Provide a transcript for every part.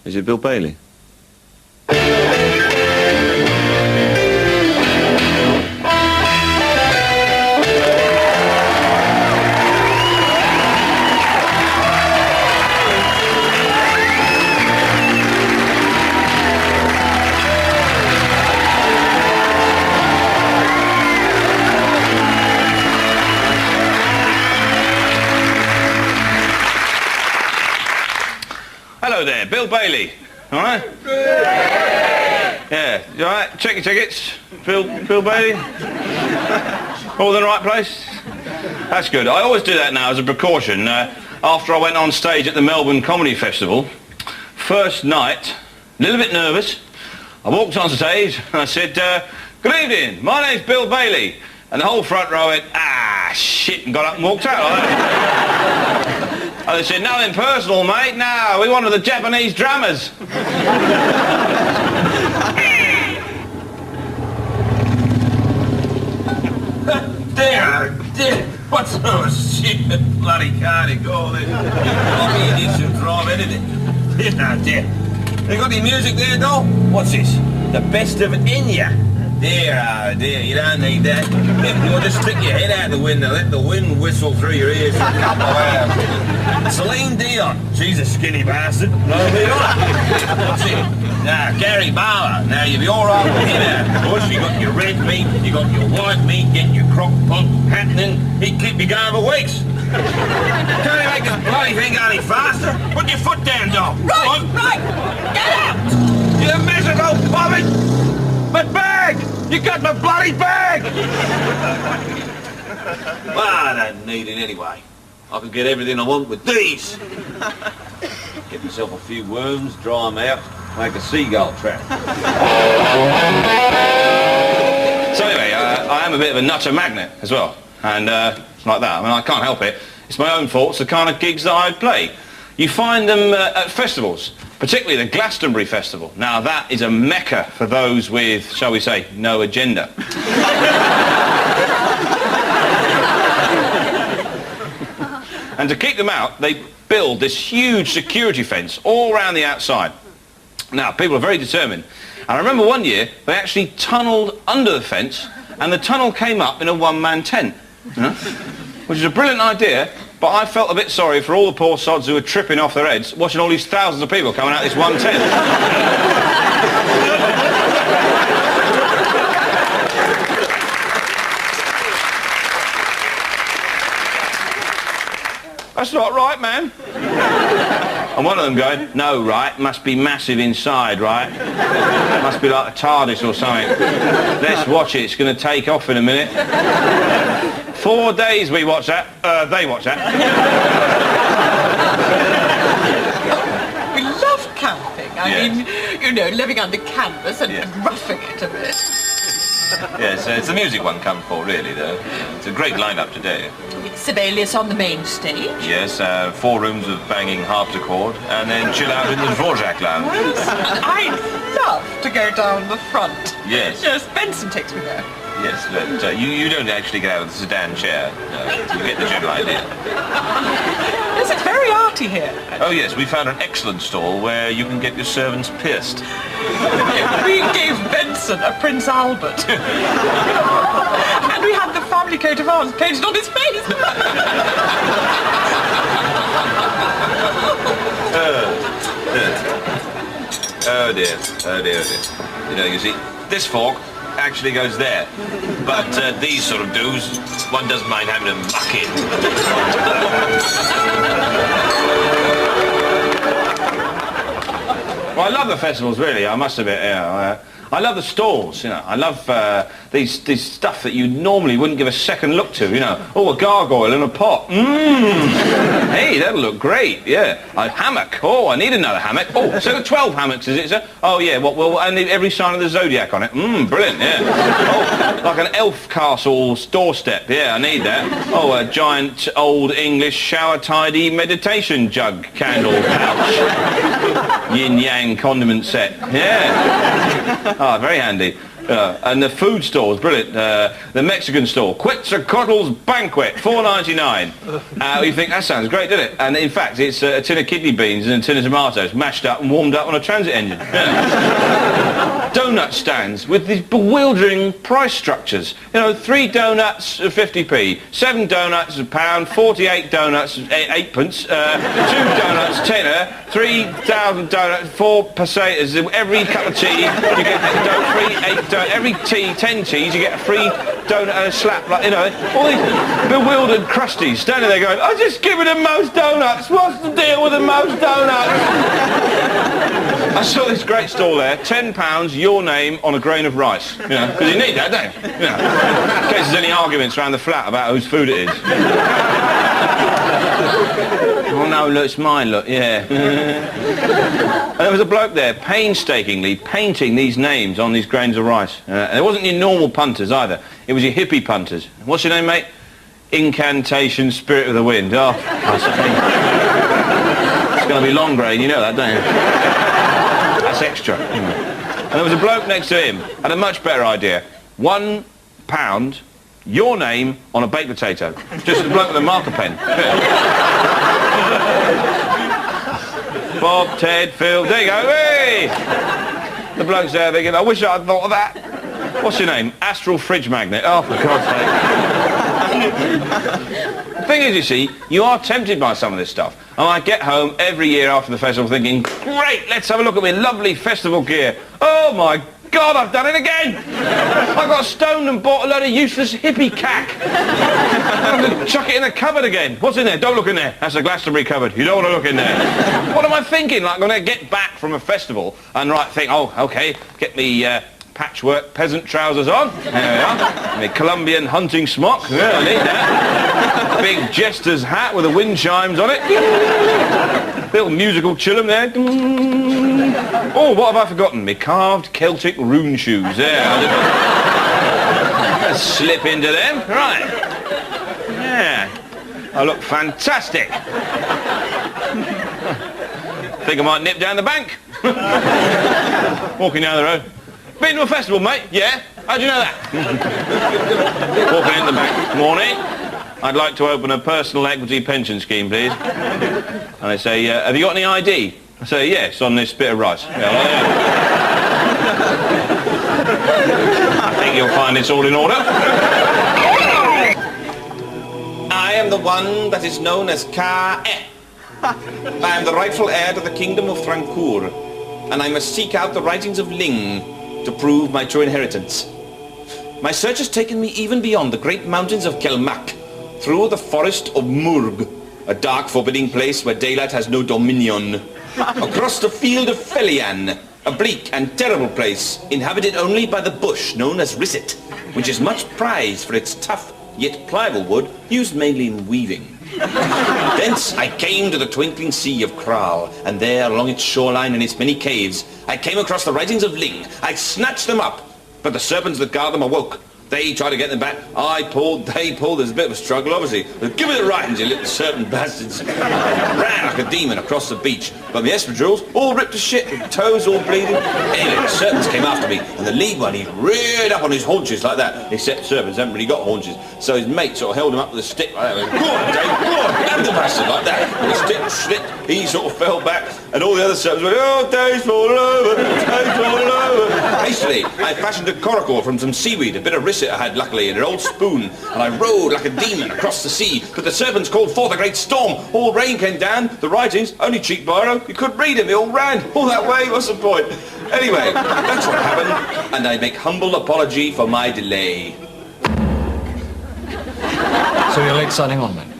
Is it Bill Bailey? Hello there, Bill Bailey. All right? Yeah, you all right? Check your tickets, Bill Bailey. All in the right place? That's good. I always do that now as a precaution. After I went on stage at the Melbourne Comedy Festival, first night, a little bit nervous, I walked on stage and I said, good evening, my name's Bill Bailey. And the whole front row went, ah, shit, and got up and walked out like that. And they said, nothing personal, mate. No, we wanted the Japanese drummers. There. What's so shit? Bloody can't go there. Coffee idiots who drive anything. There. They got any music there, though? What's this? The best of Enya. There, you don't need that. You'll just stick your head out the window, let the wind whistle through your ears for a couple of hours. Celine Dion, she's a skinny bastard. No, what's it? Gary Barlow. Now, you'll be all right with him, of course. You got your red meat, you got your white meat, get your crock pot happening. He'd keep you going for weeks. Can't you make this bloody thing go any faster? Put your foot down, dog. Right, get out! You miserable vomit! My bag! You got my bloody bag! Well, I don't need it anyway. I can get everything I want with these. Get myself a few worms, dry them out, make a seagull trap. So anyway, I am a bit of a nutter magnet as well. And like that, I mean, I can't help it. It's my own fault. It's the kind of gigs that I play. You find them at festivals, particularly the Glastonbury Festival. Now, that is a mecca for those with, shall we say, no agenda. And to keep them out, they build this huge security fence all around the outside. Now, people are very determined. And I remember one year, they actually tunnelled under the fence, and the tunnel came up in a one-man tent. You know? Which is a brilliant idea, but I felt a bit sorry for all the poor sods who were tripping off their heads watching all these thousands of people coming out of this one tent. That's not right, man. And one of them going, no, right, must be massive inside, right? Must be like a TARDIS or something. Let's watch it, it's going to take off in a minute. 4 days we watch that. They watch that. We love camping. I mean, you know, living under canvas and roughing it a bit. Yes, it's the music one come for, really, though. It's a great lineup today. Sibelius on the main stage. Yes, 4 rooms of banging harpsichord, and then chill out in the Dvorak lounge. I'd love to go down the front. Yes. Yes, Benson takes me there. Yes, but you don't actually get out of the sedan chair. You get the general idea. Yes, it's very arty here. Oh, yes, we found an excellent stall where you can get your servants pierced. We gave Benson a Prince Albert. And we had the family coat of arms painted on his face. Oh dear, oh dear, oh dear. You know, you see, this fork actually goes there. But these sort of do's, one doesn't mind having them muck in. Well, I love the festivals, really, I must admit. Yeah, I love the stalls, you know. I love these stuff that you normally wouldn't give a second look to, you know. Oh, a gargoyle in a pot. Mmm. Hey, that'll look great, yeah. A hammock. Oh, I need another hammock. Oh, so 12 hammocks, is it, sir? Oh, yeah, well, and every sign of the zodiac on it. Mmm, brilliant, yeah. Oh, like an elf castle's doorstep. Yeah, I need that. Oh, a giant old English shower tidy meditation jug candle pouch. Yin-yang condiment set. Yeah. Oh, very handy. And the food store is brilliant. The Mexican store, Quetzalcoatl's Banquet, $4.99. You think, that sounds great, doesn't it? And in fact, it's a tin of kidney beans and a tin of tomatoes mashed up and warmed up on a transit engine. Yeah. Donut stands with these bewildering price structures. You know, 3 donuts, 50p, 7 donuts, £1, 48 donuts, 8pence, 2 donuts, tenner, 3,000 donuts, 4 pesetas. Every cup of tea, you get every tea, 10 teas, you get a free donut and a slap, like, you know, all these bewildered crusties standing there going, "I'm just giving them most donuts. What's the deal with the most donuts?" I saw this great stall there, £10, your name on a grain of rice, you know, because you need that, don't you? You know, in case there's any arguments around the flat about whose food it is. Oh no, look, it's mine, look, yeah. And there was a bloke there painstakingly painting these names on these grains of rice. And it wasn't your normal punters either. It was your hippie punters. What's your name, mate? Incantation, Spirit of the Wind. Oh, it's going to be long grain, you know that, don't you? That's extra. And there was a bloke next to him, had a much better idea. £1, your name on a baked potato. Just a bloke with a marker pen. Bob, Ted, Phil, there you go, hey! The bloke's there thinking, I wish I'd thought of that. What's your name? Astral Fridge Magnet. Oh, for God's sake. The thing is, you see, you are tempted by some of this stuff. And I get home every year after the festival thinking, great, let's have a look at my lovely festival gear. Oh, my God, I've done it again! I got stoned and bought a load of useless hippie cack. I'm going to chuck it in the cupboard again. What's in there? Don't look in there. That's a Glastonbury cupboard. You don't want to look in there. What am I thinking? Like, I'm going to get back from a festival and think, oh, OK, get me patchwork peasant trousers on. There we are. My Colombian hunting smock. Yeah, I need that. Big jester's hat with the wind chimes on it. Little musical chillum there. Oh, what have I forgotten? My carved Celtic rune shoes. There. I'll slip into them. Right. Yeah. I look fantastic. Think I might nip down the bank. Walking down the road. Been to a festival, mate? Yeah? How'd you know that? Walking in the bank. Morning. I'd like to open a personal equity pension scheme, please. And they say, have you got any ID? I say, yes, on this bit of rice. Yeah, I think you'll find it's all in order. I am the one that is known as Ka-E. I am the rightful heir to the kingdom of Francour, and I must seek out the writings of Ling to prove my true inheritance. My search has taken me even beyond the great mountains of Kelmak, through the forest of Murg, a dark, forbidding place where daylight has no dominion, across the field of Felian, a bleak and terrible place, inhabited only by the bush known as Risset, which is much prized for its tough yet pliable wood, used mainly in weaving. Thence I came to the twinkling sea of Kral, and there, along its shoreline and its many caves, I came across the writings of Ling. I snatched them up, but the serpents that guard them awoke. They tried to get them back. I pulled, they pulled. There's a bit of a struggle, obviously. But give me the writings, you little serpent bastards. I ran like a demon across the beach, but my espadrilles all ripped to shit, with toes all bleeding. Anyway, the serpents came after me, and the lead one, he reared up on his haunches like that. Except serpents haven't really got haunches. So his mate sort of held him up with a stick like that. Go on, Dave, go on, grab the bastard like that. And the stick slipped, he sort of fell back, and all the other serpents went, oh, Dave's falling over, Dave's falling over. Hastily, I fashioned a coracle from some seaweed, a bit of risset I had luckily, and an old spoon, and I rowed like a demon across the sea, but the serpents called forth a great storm. All rain came down, the writings, only cheap biro, you couldn't read them, they all ran, all that way, what's the point? Anyway, that's what happened, and I make humble apology for my delay. So you're late signing on, then?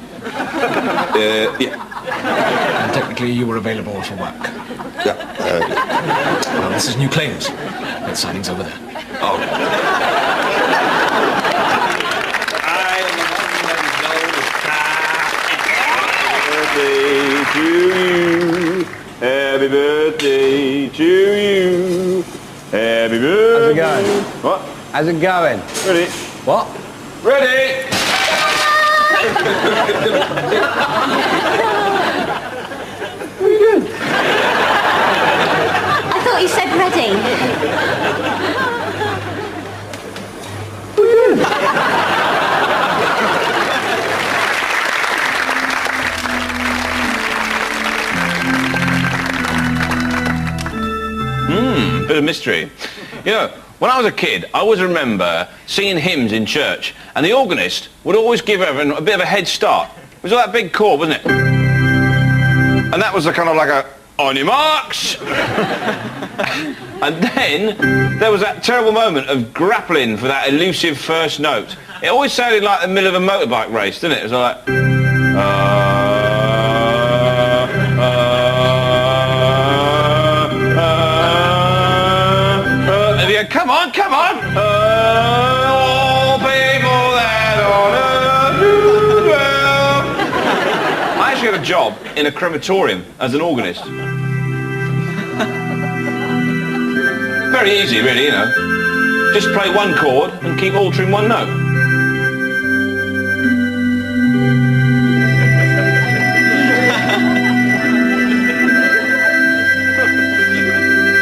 Yeah. And technically you were available for work. Yeah. Well, this is New Claims. Late signing's over there. Oh. Happy birthday to you. Happy birthday. How's it going? What? How's it going? Ready? What? Ready? What are you doing? I thought you said ready. bit of mystery. You know, when I was a kid, I always remember singing hymns in church, and the organist would always give everyone a bit of a head start. It was like that big chord, wasn't it? And that was a kind of like a, on your marks! And then there was that terrible moment of grappling for that elusive first note. It always sounded like the middle of a motorbike race, didn't it? It was like... Come on, come on! All people that on earth do dwell. I actually got a job in a crematorium as an organist. Very easy, really, you know. Just play one chord and keep altering one note.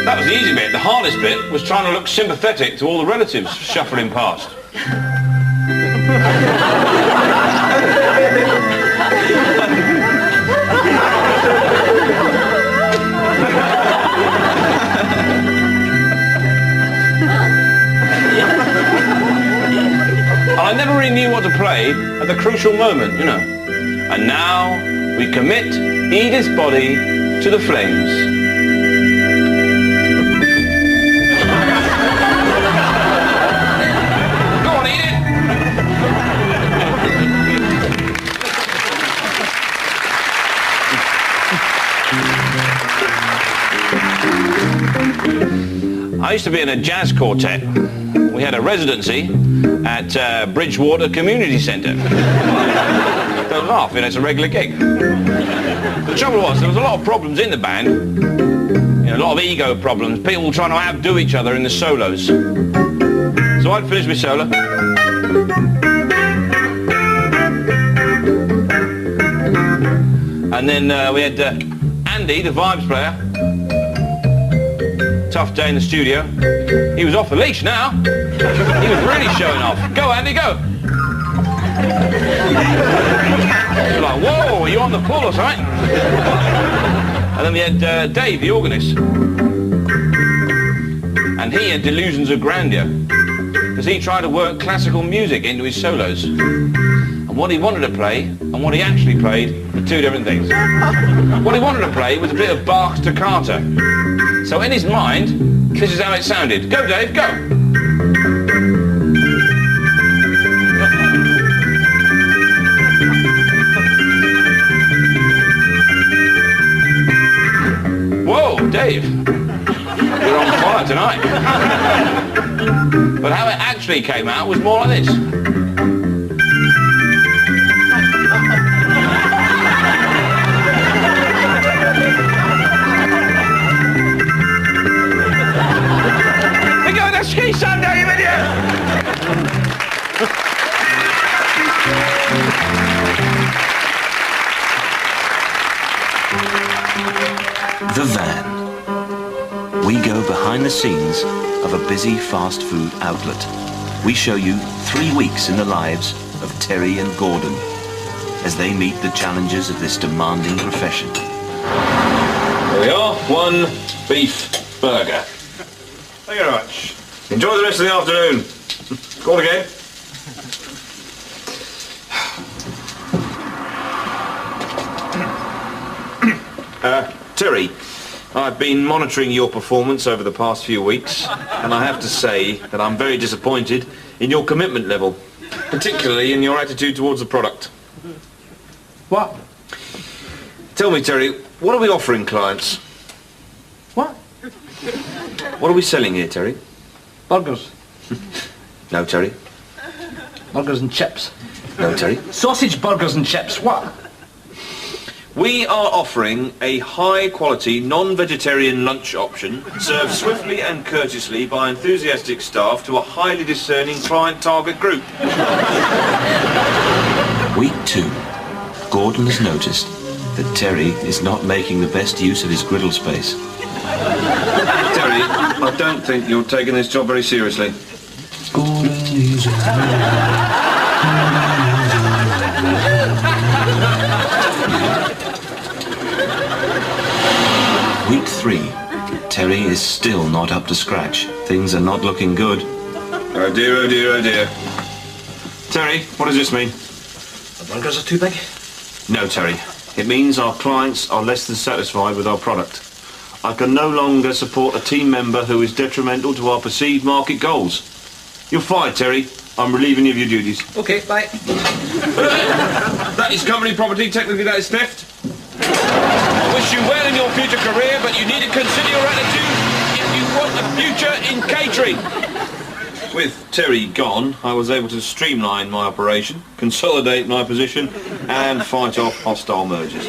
That was the easy bit. The hardest bit was trying to look sympathetic to all the relatives shuffling past. And I never really knew what to play at the crucial moment, you know. And now we commit Edith's body to the flames. I used to be in a jazz quartet. We had a residency at Bridgewater Community Centre. Don't laugh, you know, it's a regular gig. The trouble was, there was a lot of problems in the band. You know, a lot of ego problems, people trying to outdo each other in the solos. So I'd finish my solo. And then we had Andy, the vibes player. Tough day in the studio. He was off the leash now. He was really showing off. Go, Andy, go. You're like, whoa, are you on the pull or something? And then we had Dave, the organist. And he had delusions of grandeur, because he tried to work classical music into his solos. And what he wanted to play and what he actually played were two different things. What he wanted to play was a bit of Bach's Toccata. So in his mind, this is how it sounded. Go, Dave, go! Whoa, Dave, you're on fire tonight. But how it actually came out was more like this. Ski Sunday, you idiot! The Van. We go behind the scenes of a busy fast food outlet. We show you 3 weeks in the lives of Terry and Gordon as they meet the challenges of this demanding profession. There we are, one beef burger. Thank you very much. Enjoy the rest of the afternoon. Go on again. Terry, I've been monitoring your performance over the past few weeks, and I have to say that I'm very disappointed in your commitment level, particularly in your attitude towards the product. What? Tell me, Terry, what are we offering clients? What? What are we selling here, Terry? Burgers. No, Terry. Burgers and chips. No, Terry. Sausage burgers and chips. What? We are offering a high-quality, non-vegetarian lunch option served swiftly and courteously by enthusiastic staff to a highly discerning client target group. Week 2. Gordon has noticed that Terry is not making the best use of his griddle space. Terry, I don't think you're taking this job very seriously. Week 3. Terry is still not up to scratch. Things are not looking good. Oh dear, oh dear, oh dear. Terry, what does this mean? The burgers are too big. No, Terry. It means our clients are less than satisfied with our product. I can no longer support a team member who is detrimental to our perceived market goals. You're fired, Terry. I'm relieving you of your duties. Okay, bye. That is company property. Technically, that is theft. I wish you well in your future career, but you need to consider your attitude if you want a future in catering. With Terry gone, I was able to streamline my operation, consolidate my position, and fight off hostile mergers.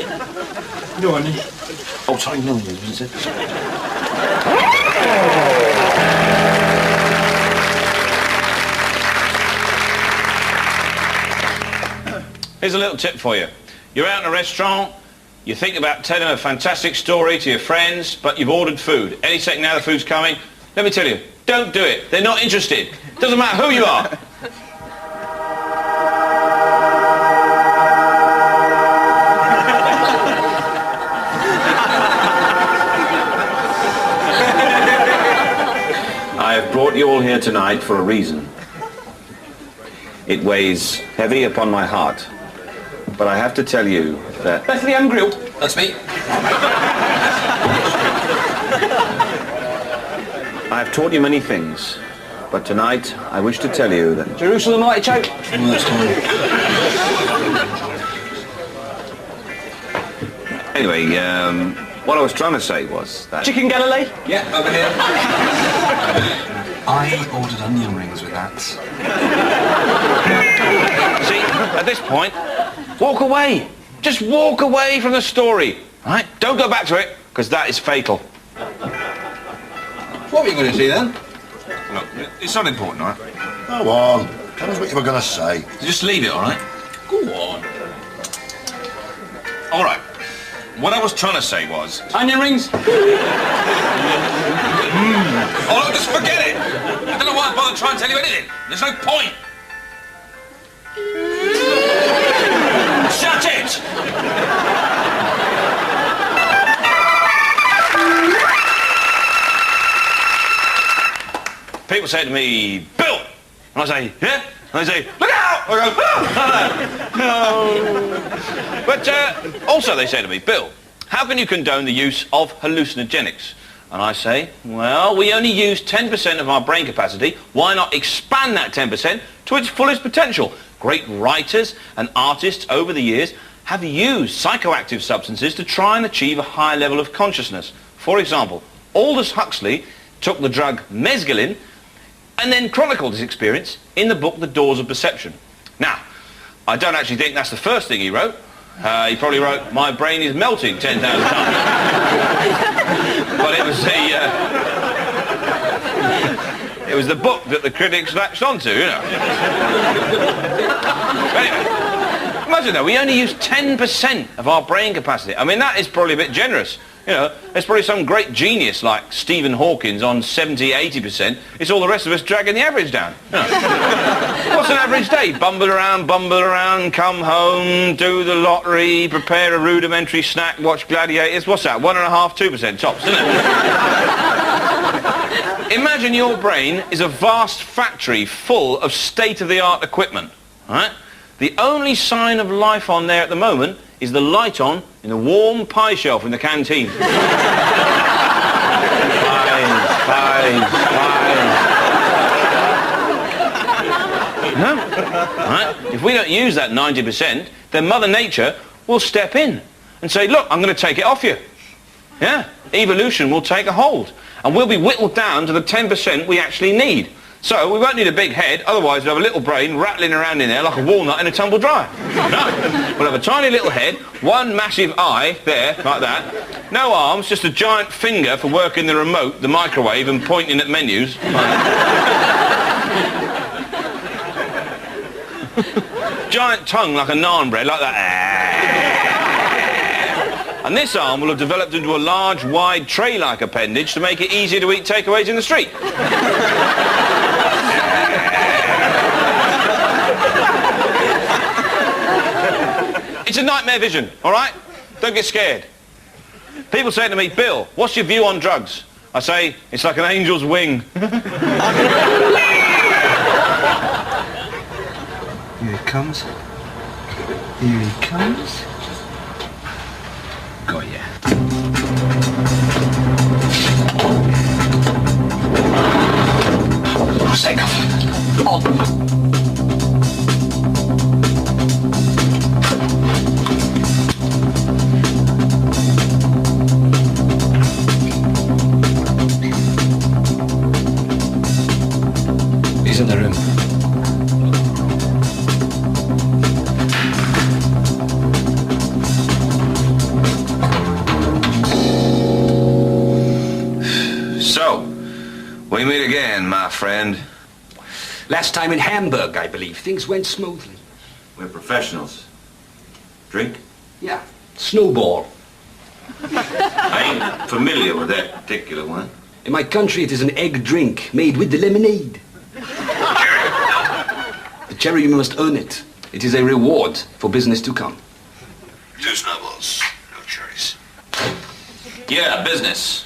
Go on, then. Oh, sorry, no, was it? Here's a little tip for you. You're out in a restaurant, you think about telling a fantastic story to your friends, but you've ordered food. Any second now the food's coming. Let me tell you, don't do it. They're not interested. Doesn't matter who you are. I have brought you all here tonight for a reason. It weighs heavy upon my heart. But I have to tell you that... Bethlehem Grill. That's me. I have taught you many things, but tonight I wish to tell you that... Jerusalem artichoke. Anyway, what I was trying to say was that... Chicken Galilee. Yeah, over here. I ordered onion rings with that. See, at this point, walk away. Just walk away from the story, right? Don't go back to it, because that is fatal. What were you going to say then? Look, it's not important, all right? Go on. Tell us what you were going to say. Just leave it, all right? Go on. All right. What I was trying to say was... Onion rings. Oh, look, just forget it. I don't know why I bother trying to tell you anything. There's no point. Shut it! People say to me, Bill! And I say, yeah? And they say, look out! I go, no! But also they say to me, Bill, how can you condone the use of hallucinogenics? And I say, well, we only use 10% of our brain capacity. Why not expand that 10% to its fullest potential? Great writers and artists over the years have used psychoactive substances to try and achieve a higher level of consciousness. For example, Aldous Huxley took the drug mescaline and then chronicled his experience in the book The Doors of Perception. Now, I don't actually think that's the first thing he wrote. He probably wrote, my brain is melting 10,000 times. But it was the book that the critics latched onto, you know. Anyway, imagine though, we only use 10% of our brain capacity. I mean, that is probably a bit generous. You know, there's probably some great genius like Stephen Hawking on 70, 80%. It's all the rest of us dragging the average down. You know. What's an average day? Bumble around, come home, do the lottery, prepare a rudimentary snack, watch Gladiators. What's that? 1.5%, 2% tops, isn't it? Imagine your brain is a vast factory full of state-of-the-art equipment. Right? The only sign of life on there at the moment is the light on in the warm pie shelf in the canteen. Pies. No? Right? If we don't use that 90%, then Mother Nature will step in and say, look, I'm going to take it off you. Yeah? Evolution will take a hold. And we'll be whittled down to the 10% we actually need. So we won't need a big head, otherwise we'll have a little brain rattling around in there like a walnut in a tumble dryer. No, we'll have a tiny little head, one massive eye there, like that. No arms, just a giant finger for working the remote, the microwave and pointing at menus. Giant tongue like a naan bread, like that. And this arm will have developed into a large, wide, tray-like appendage to make it easier to eat takeaways in the street. It's a nightmare vision, all right? Don't get scared. People say to me, Bill, what's your view on drugs? I say, it's like an angel's wing. Here he comes. Here he comes. Got ya. Take off. He's in the room. So, we meet again, my friend. Last time in Hamburg, I believe. Things went smoothly. We're professionals. Drink? Yeah. Snowball. I ain't familiar with that particular one. In my country, it is an egg drink made with the lemonade. The cherry, you must earn it. It is a reward for business to come. 2 snowballs, no cherries. Yeah, business.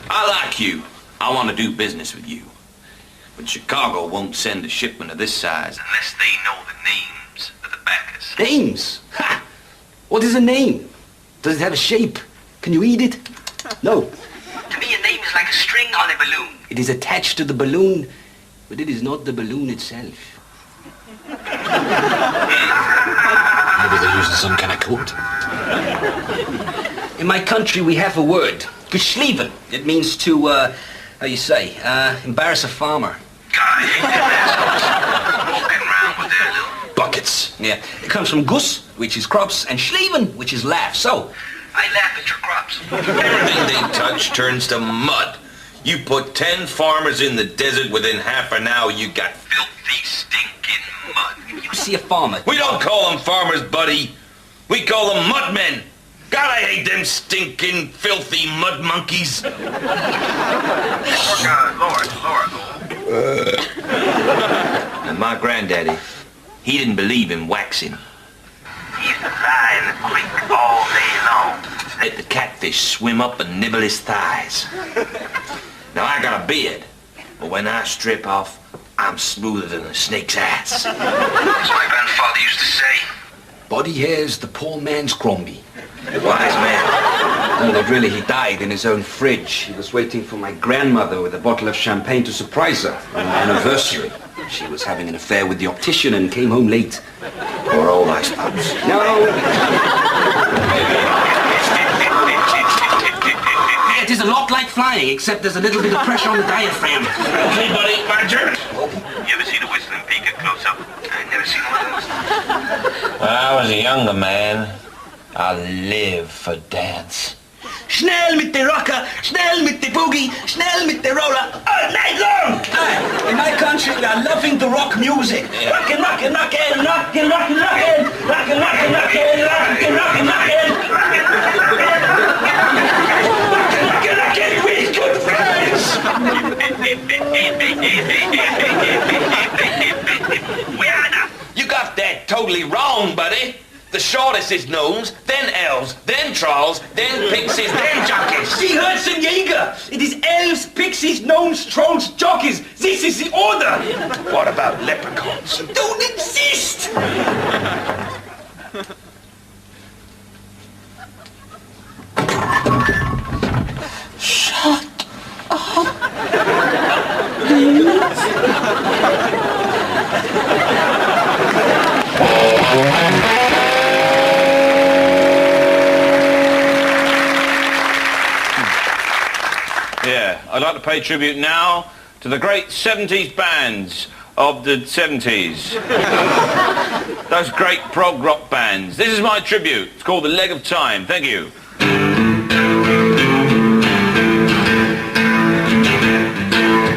I like you. I want to do business with you. But Chicago won't send a shipment of this size unless they know the names of the backers. Names? Ha! What is a name? Does it have a shape? Can you eat it? No. To me, a name is like a string on a balloon. It is attached to the balloon, but it is not the balloon itself. Maybe they're using some kind of code. In my country, we have a word. Geschlieben. It means to, how you say, embarrass a farmer. Guy, walking around with their little... Buckets. Yeah. It comes from Guss, which is crops, and Schlieben, which is laugh. So, I laugh at your crops. Everything they touch turns to mud. You put 10 farmers in the desert, within half an hour you got filthy, stinking mud. you see a farmer. We don't call them farmers, buddy. We call them mudmen. God, I hate them stinking, filthy mud monkeys. Lower. And my granddaddy, he didn't believe in waxing. He used to lie in the creek all day long. Let the catfish swim up and nibble his thighs. Now, I got a beard, but when I strip off, I'm smoother than a snake's ass. As my grandfather used to say. Body hair's the poor man's Crombie. A wise man. No, that really he died in his own fridge. He was waiting for my grandmother with a bottle of champagne to surprise her on her anniversary. She was having an affair with the optician and came home late. Poor old icebox. No. It is a lot like flying, except there's a little bit of pressure on the diaphragm. Okay, buddy, my turn. You ever seen a whistling pig at close up? I never seen one of those. When I was a younger man, I lived for dance. Schnell mit der Rocker, schnell mit der Boogie, schnell mit der Roller, all night long! In my country, we are loving the rock music. Yeah. Rockin', rockin', rockin', rockin', rockin', rockin', rockin', rockin', rockin', rockin', rockin', rockin', rockin', rockin', with good friends! You got that totally wrong, buddy. The shortest is gnomes, then elves, then trolls, then pixies, then jockeys. Die Hölzenjäger! It is elves, pixies, gnomes, trolls, jockeys. This is the order! What about leprechauns? Don't exist! Yeah, I'd like to pay tribute now to the great 70s bands of the 70s. Those great prog rock bands. This is my tribute. It's called The Leg of Time. Thank you.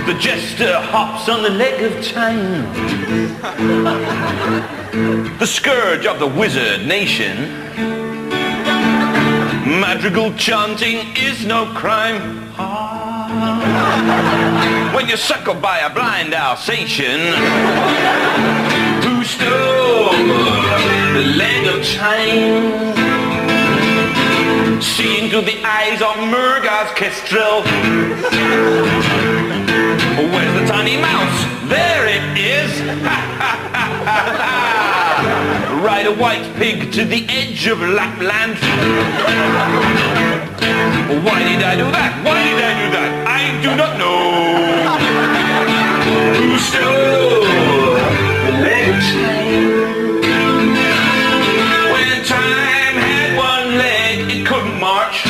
The jester hops on the leg of time. The scourge of the wizard nation. Madrigal chanting is no crime. When you're suckled by a blind Alsatian who stole the leg of time, seeing into the eyes of Murga's kestrel. Where's the tiny mouse? There it is! Ride a white pig to the edge of Lapland. Why did I do that? Why did I do that? I do not know. Who stole the leg train? When time had one leg, it couldn't march.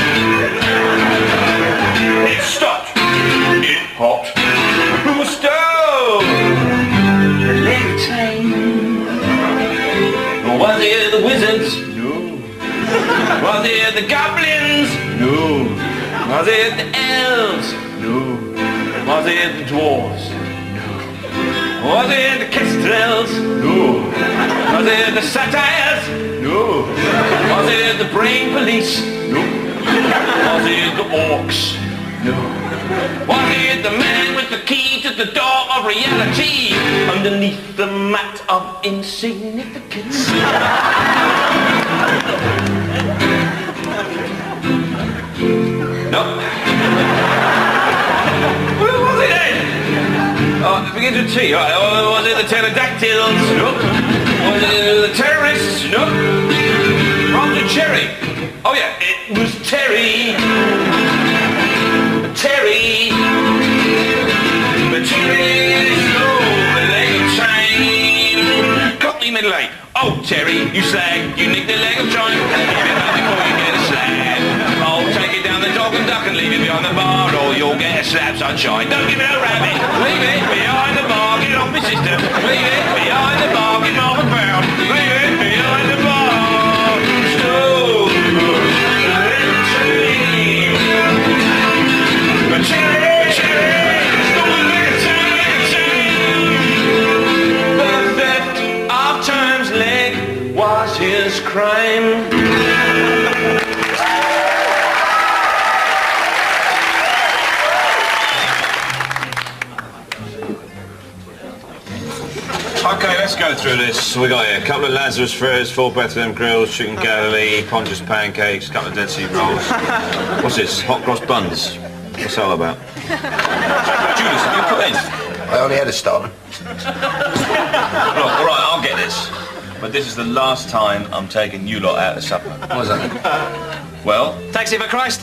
It stopped. It hopped. Who stole the leg train? Was it the wizards? No. Was it the goblins? No. Was it the elves? No. Was it the dwarves? No. Was it the kestrels? No. Was it the satires? No. Was it the brain police? No. Was it the orcs? No. Was it the man with the key to the door of reality underneath the mat of insignificance? No. What was it then? Oh, it begins with T. Right. Was it the pterodactyls? No. Was it the terrorists? No. Rhymes with cherry. Oh yeah, it was Terry. Terry, but Terry stole the leg train. Got me middle eight. Oh, Terry, you slag, you nicked the leg of John. Give it back before you get a slap. Oh, take it down the dog and duck and leave it behind the bar, or you'll get a slap, sunshine. Don't give it a rabbit. Leave it behind the bar, get off my sister. Leave it behind the bar, get off the ground. Leave it behind the bar. Stole the leg train. Cherry, cherry, stole the leg train. The theft of time's leg was his crime. Okay, let's go through this. We got here a couple of Lazarus fritters, 4 Bethlehem grills, chicken Galilee, Pontius pancakes, a couple of Dead Sea rolls. What's this? Hot cross buns. What's that all about? Judas, have you put in? I only had a stone. Look, all right, I'll get this. But this is the last time I'm taking you lot out to supper. What was that? Well, taxi for Christ.